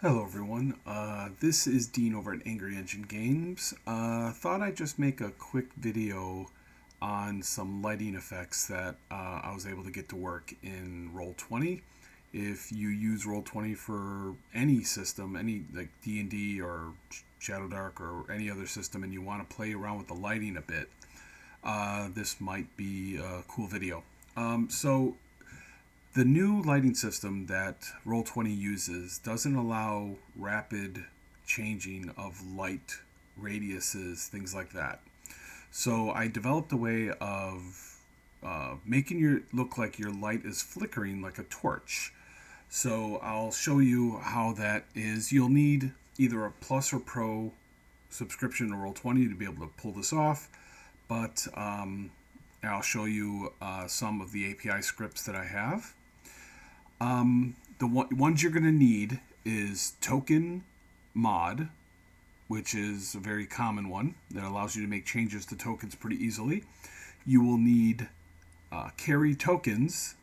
Hello everyone, this is Dean over at Angry Engine Games. Thought I'd just make a quick video on some lighting effects that I was able to get to work in Roll20. If you use Roll20 for any system, any like D&D or Shadow Dark or any other system, and you want to play around with the lighting a bit, this might be a cool video. So the new lighting system that Roll20 uses doesn't allow rapid changing of light radiuses, things like that. So I developed a way of making your look like your light is flickering like a torch. So I'll show you how that is. You'll need either a Plus or Pro subscription to Roll20 to be able to pull this off, but I'll show you some of the API scripts that I have. The ones you're going to need is token mod, which is a very common one that allows you to make changes to tokens pretty easily. You will need carry tokens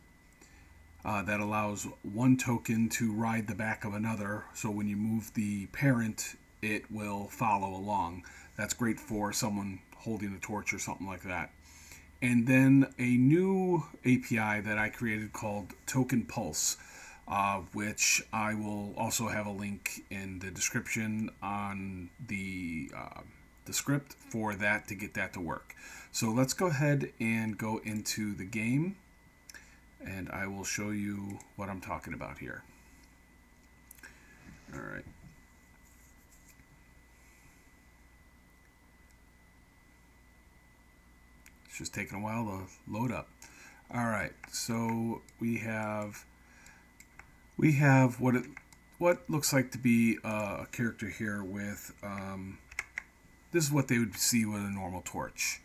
that allows one token to ride the back of another. So when you move the parent, it will follow along. That's great for someone holding a torch or something like that. And then a new API that I created called Token Pulse, which I will also have a link in the description on the script for that to get that to work. So let's go ahead and go into the game, and I will show you what I'm talking about here. All right. It's just taking a while to load up. All right, so we have what looks like to be a character here with this is what they would see with a normal torch.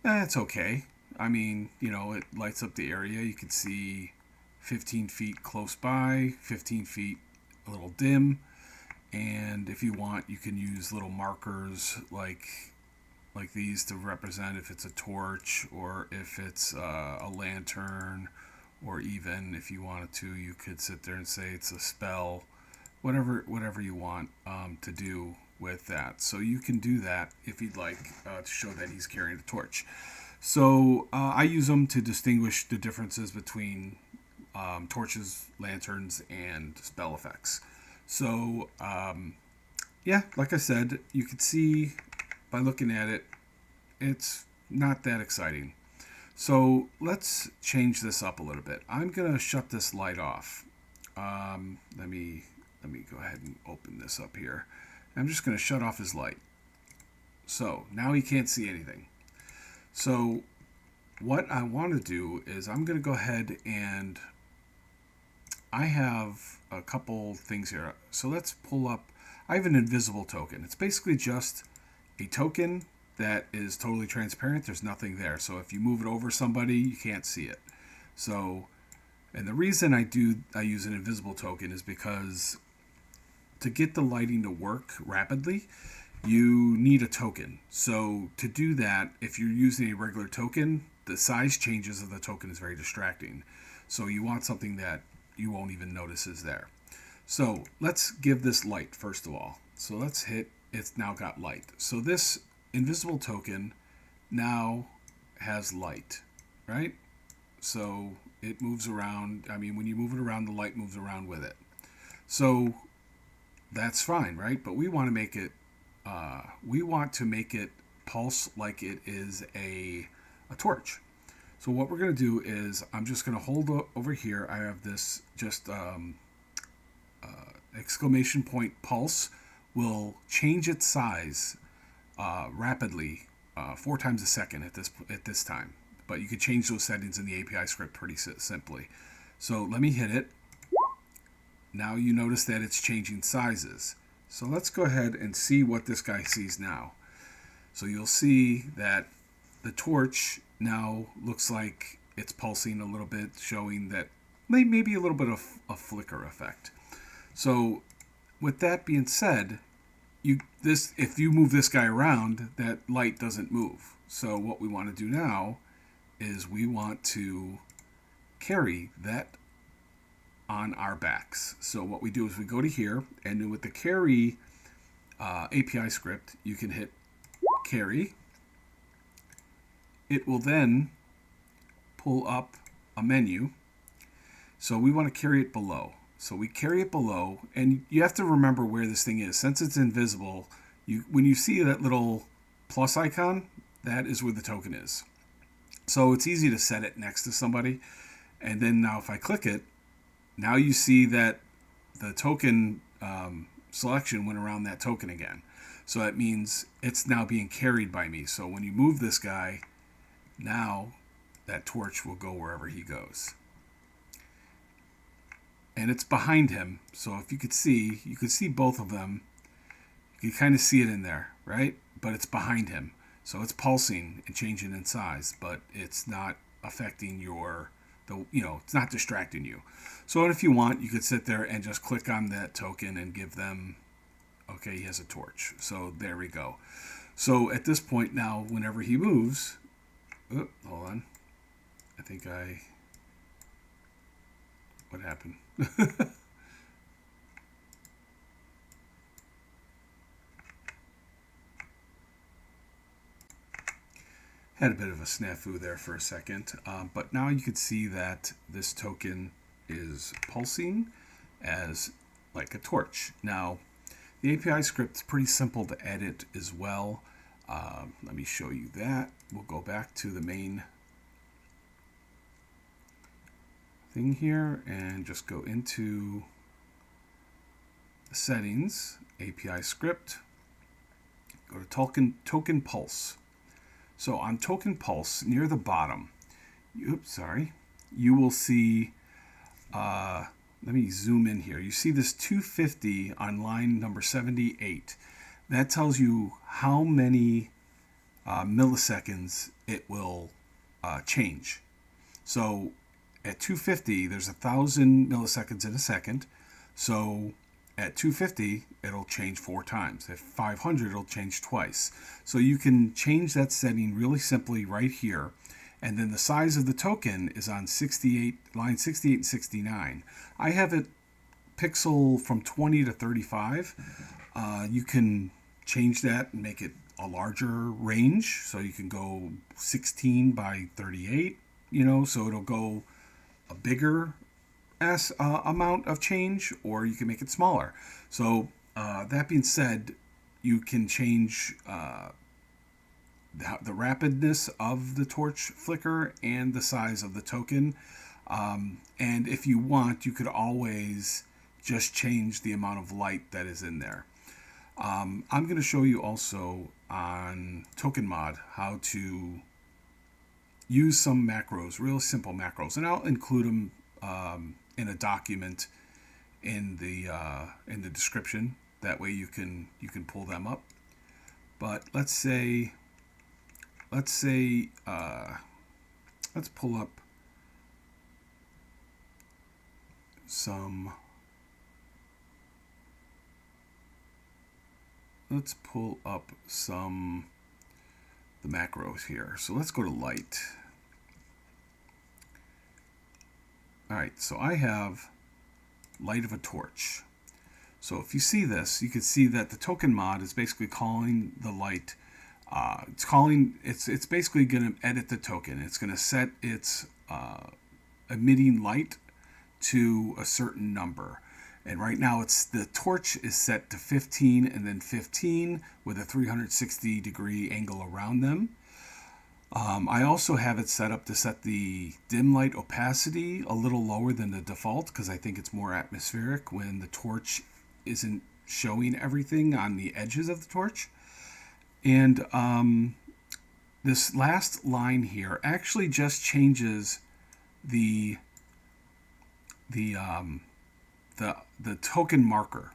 That's okay. I mean, it lights up the area. You can see 15 feet close by, 15 feet a little dim, and if you want, you can use little markers like these to represent if it's a torch or if it's a lantern, or even if you wanted to, you could sit there and say it's a spell, whatever you want to do with that. So you can do that if you'd like to show that he's carrying a torch. So I use them to distinguish the differences between torches, lanterns, and spell effects. So yeah, like I said, you can see by looking at it, it's not that exciting. So let's change this up a little bit. I'm gonna shut this light off. Let me go ahead and open this up here. I'm just gonna shut off his light. So now he can't see anything. So what I want to do is I'm gonna go ahead and I have a couple things here. So let's pull up. I have an invisible token. It's basically just a token that is totally transparent. There's nothing there. So if you move it over somebody, you can't see it. So, and the reason I use an invisible token is because to get the lighting to work rapidly, you need a token. So to do that, if you're using a regular token, the size changes of the token is very distracting. So you want something that you won't even notice is there. So let's give this light first of all. So let's hit, it's now got light. So this invisible token now has light, right? So it moves around. I mean, when you move it around, the light moves around with it. So that's fine, right? But we want to make it pulse like it is a torch. So what we're going to do is I'm just going to hold over here. I have this just exclamation point pulse will change its size rapidly 4 times a second at this time. But you could change those settings in the API script pretty simply. So let me hit it. Now you notice that it's changing sizes. So let's go ahead and see what this guy sees now. So you'll see that the torch now looks like it's pulsing a little bit, showing that maybe a little bit of a flicker effect. So with that being said, if you move this guy around, that light doesn't move. So what we want to do now is we want to carry that on our backs. So what we do is we go to here, and with the carry API script, you can hit carry. It will then pull up a menu. So we want to carry it below. So we carry it below, and you have to remember where this thing is. Since it's invisible, when you see that little plus icon, that is where the token is. So it's easy to set it next to somebody. And then now if I click it, now you see that the token selection went around that token again. So that means it's now being carried by me. So when you move this guy, now that torch will go wherever he goes. And it's behind him. So if you could see both of them. You can kind of see it in there, right? But it's behind him. So it's pulsing and changing in size, but it's not affecting it's not distracting you. So if you want, you could sit there and just click on that token and give them, okay, he has a torch. So there we go. So at this point now, whenever he moves, hold on. What happened? Had a bit of a snafu there for a second, but now you can see that this token is pulsing as like a torch. Now, the API script is pretty simple to edit as well. Let me show you that. We'll go back to the main thing here and just go into the settings, API script, go to token pulse. So on token pulse near the bottom, you will see, let me zoom in here. You see this 250 on line number 78. That tells you how many milliseconds it will change. So at 250, there's 1,000 milliseconds in a second. So at 250, it'll change 4 times. At 500, it'll change twice. So you can change that setting really simply right here. And then the size of the token is on line 68 and 69. I have it pixel from 20 to 35. You can change that and make it a larger range. So you can go 16 by 38, so it'll go a bigger amount of change, or you can make it smaller. So that being said, you can change the rapidness of the torch flicker and the size of the token. And if you want, you could always just change the amount of light that is in there. I'm going to show you also on Token Mod how to use some macros, real simple macros, and I'll include them in a document in the description. That way you can pull them up. But let's pull up some. Let's pull up the macros here. So let's go to light. All right, so I have light of a torch. So if you see this, you can see that the token mod is basically calling the light. It's basically going to edit the token. It's going to set its emitting light to a certain number. And right now the torch is set to 15 and then 15 with a 360 degree angle around them. I also have it set up to set the dim light opacity a little lower than the default, because I think it's more atmospheric when the torch isn't showing everything on the edges of the torch. And this last line here actually just changes the token marker.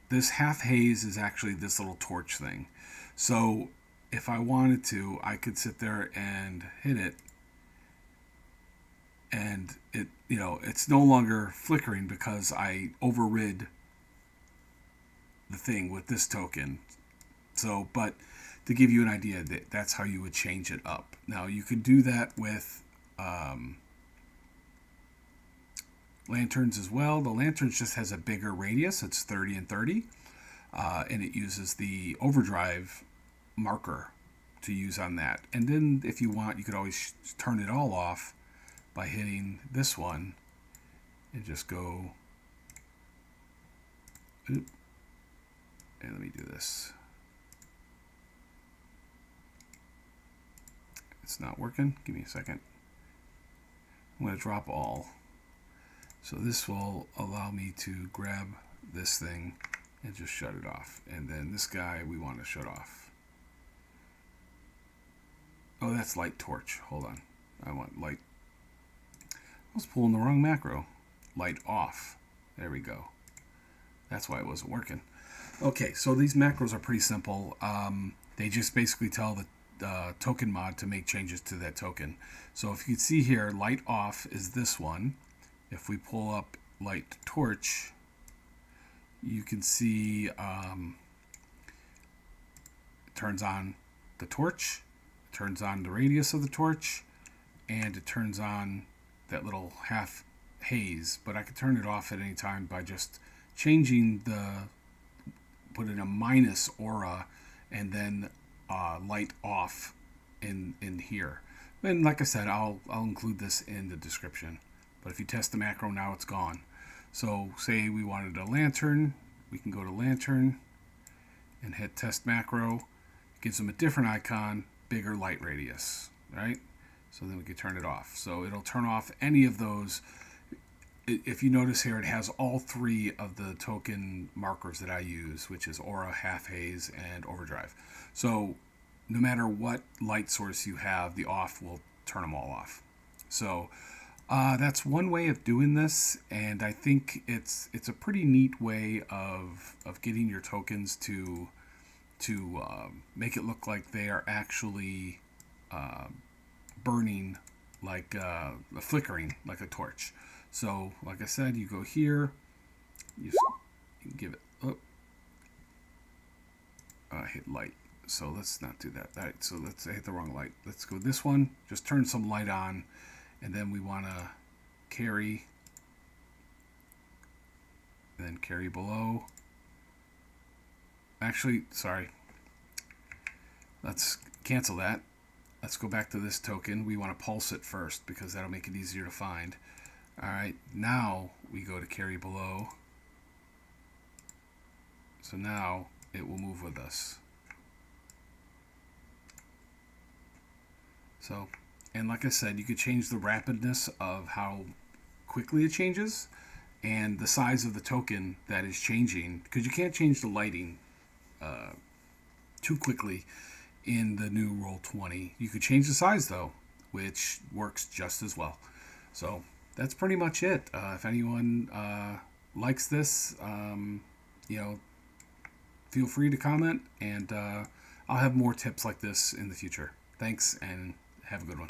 This half haze is actually this little torch thing. So if I wanted to, I could sit there and hit it, and it's no longer flickering because I overrid the thing with this token. So, but to give you an idea, that's how you would change it up. Now you could do that with lanterns as well. The lanterns just has a bigger radius. It's 30 and 30. And it uses the overdrive marker to use on that. And then if you want, you could always turn it all off by hitting this one and just go, oop, and let me do this. It's not working. Give me a second. I'm going to drop all. So this will allow me to grab this thing and just shut it off. And then this guy we want to shut off. Oh, that's light torch. Hold on. I want light. I was pulling the wrong macro. Light off. There we go. That's why it wasn't working. Okay, so these macros are pretty simple. They just basically tell the token mod to make changes to that token. So if you can see here, light off is this one. If we pull up light torch, you can see it turns on the torch, it turns on the radius of the torch, and it turns on that little half haze. But I could turn it off at any time by just changing putting a minus aura and then light off in here. And like I said, I'll include this in the description. But if you test the macro now, it's gone. So say we wanted a lantern, we can go to lantern and hit test macro. It gives them a different icon, bigger light radius, right? So then we can turn it off. So it'll turn off any of those. If you notice here, it has all three of the token markers that I use, which is aura, half haze, and overdrive. So no matter what light source you have, the off will turn them all off. So that's one way of doing this, and I think it's a pretty neat way of getting your tokens to make it look like they are actually burning, like flickering like a torch. So like I said, you go here, you can give it hit light. So let's not do that. So let's hit the wrong light. Let's go this one. Just turn some light on. And then we want to carry, and then carry below. Actually, sorry. Let's cancel that. Let's go back to this token. We want to pulse it first because that'll make it easier to find. All right, now we go to carry below. So now it will move with us. So, and like I said, you could change the rapidness of how quickly it changes and the size of the token that is changing, because you can't change the lighting too quickly in the new Roll20. You could change the size though, which works just as well. So that's pretty much it. If anyone likes this, feel free to comment, and I'll have more tips like this in the future. Thanks, and have a good one.